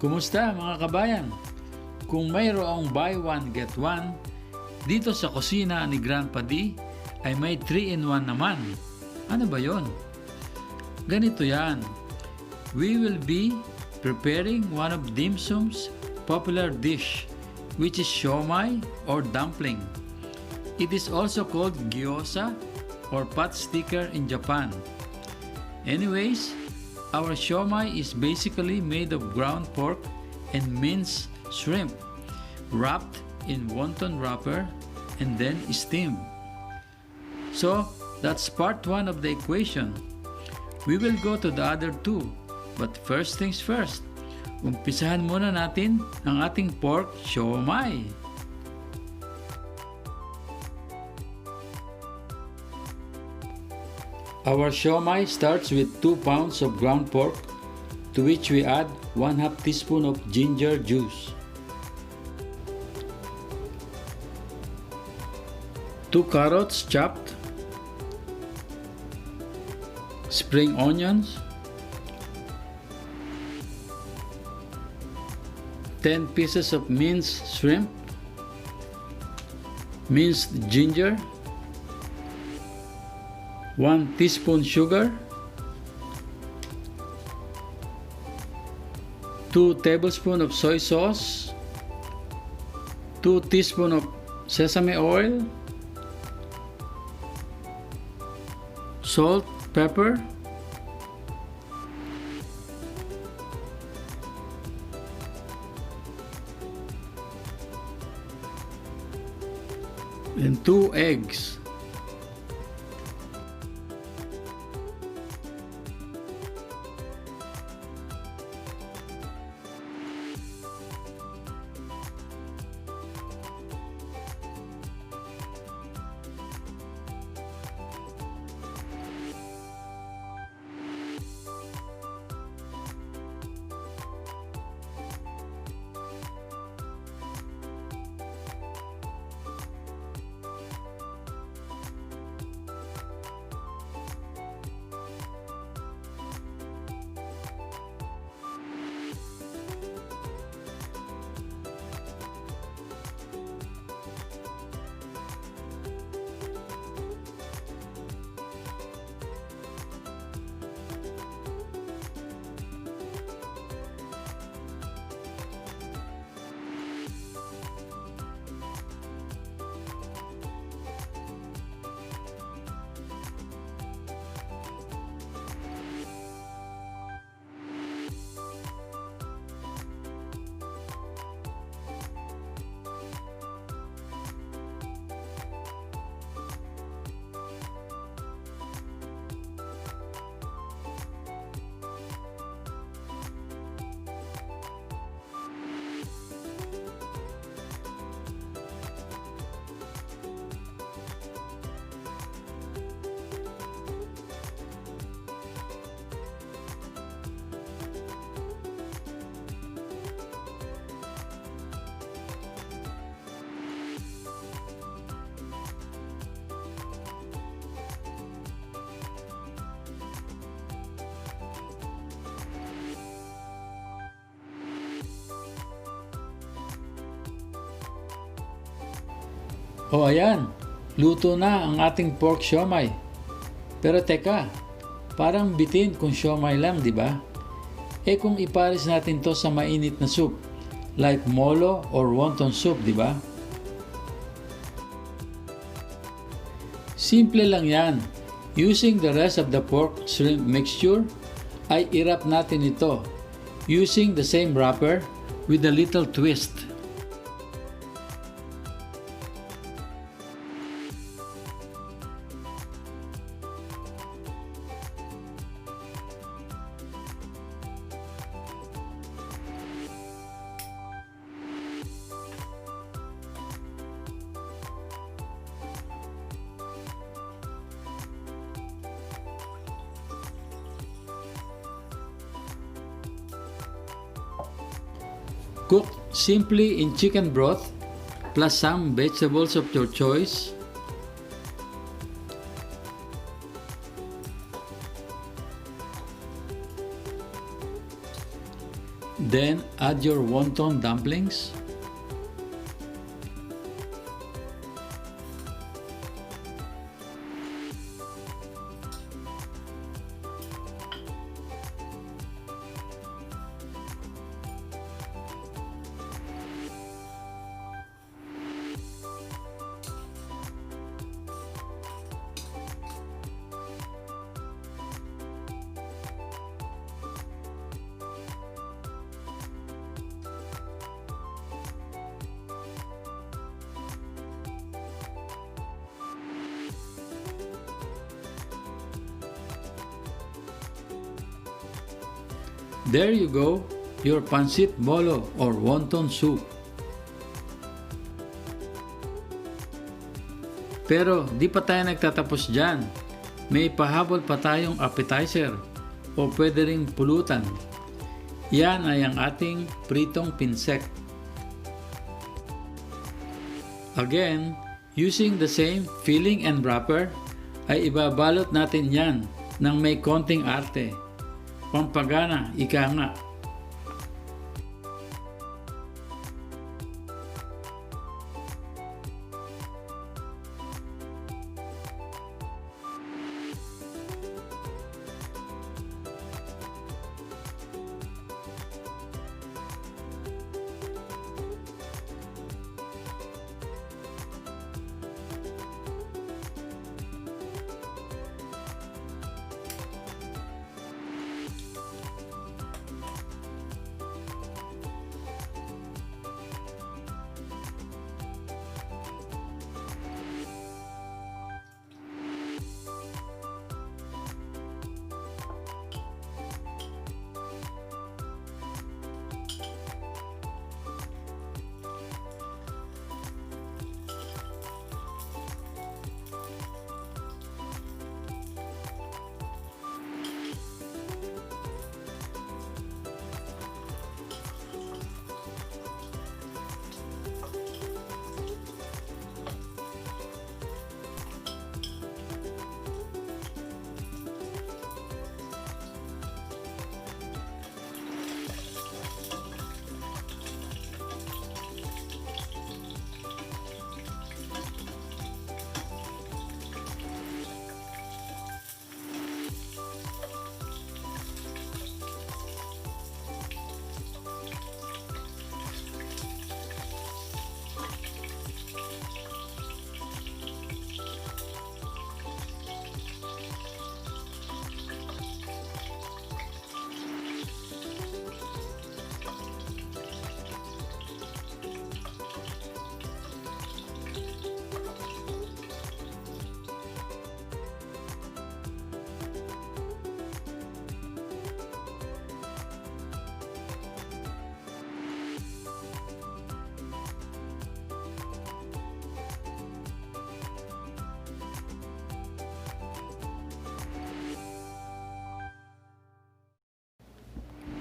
Kumusta mga kabayan? Kung mayroong buy one get one, dito sa kusina ni Grandpa D ay may 3-in-1 naman. Ano ba yon? Ganito yan. We will be preparing one of dim sum's popular dish, which is siomai or dumpling. It is also called gyoza or pot sticker in Japan. Anyways, our siomai is basically made of ground pork and minced shrimp, wrapped in wonton wrapper and then steamed. So, that's part 1 of the equation. We will go to the other 2, but first things first. Umpisahan muna natin ang ating pork siomai. Our siomai starts with 2 pounds of ground pork, to which we add 1/2 teaspoon of ginger juice, 2 carrots chopped, spring onions, 10 pieces of minced shrimp, minced ginger, 1 teaspoon sugar, 2 tablespoons of soy sauce, 2 teaspoons of sesame oil, salt, pepper, and 2 eggs. O ayan, luto na ang ating pork siomai. Pero teka, parang bitin kung siomai lang, di ba? Kung ipares natin to sa mainit na soup, like molo or wonton soup, di ba? Simple lang yan. Using the rest of the pork shrimp mixture, ay i-wrap natin ito using the same wrapper with a little twist. Cook simply in chicken broth plus some vegetables of your choice. Then add your wonton dumplings. There you go, your pancit molo or wonton soup. Pero di pa tayo nagtatapos dyan. May pahabol pa tayong appetizer o pwede ring pulutan. Yan ay ang ating pritong pinsec. Again, using the same filling and wrapper, ay ibabalot natin yan ng may konting arte. Pampagana, ika nga.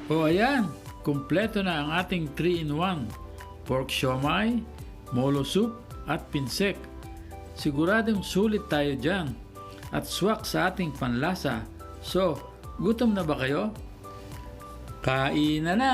O ayan, kumpleto na ang ating 3-in-1, pork siomai, molo soup at pinsec. Siguradong sulit tayo dyan at swak sa ating panlasa. So, gutom na ba kayo? Kain na!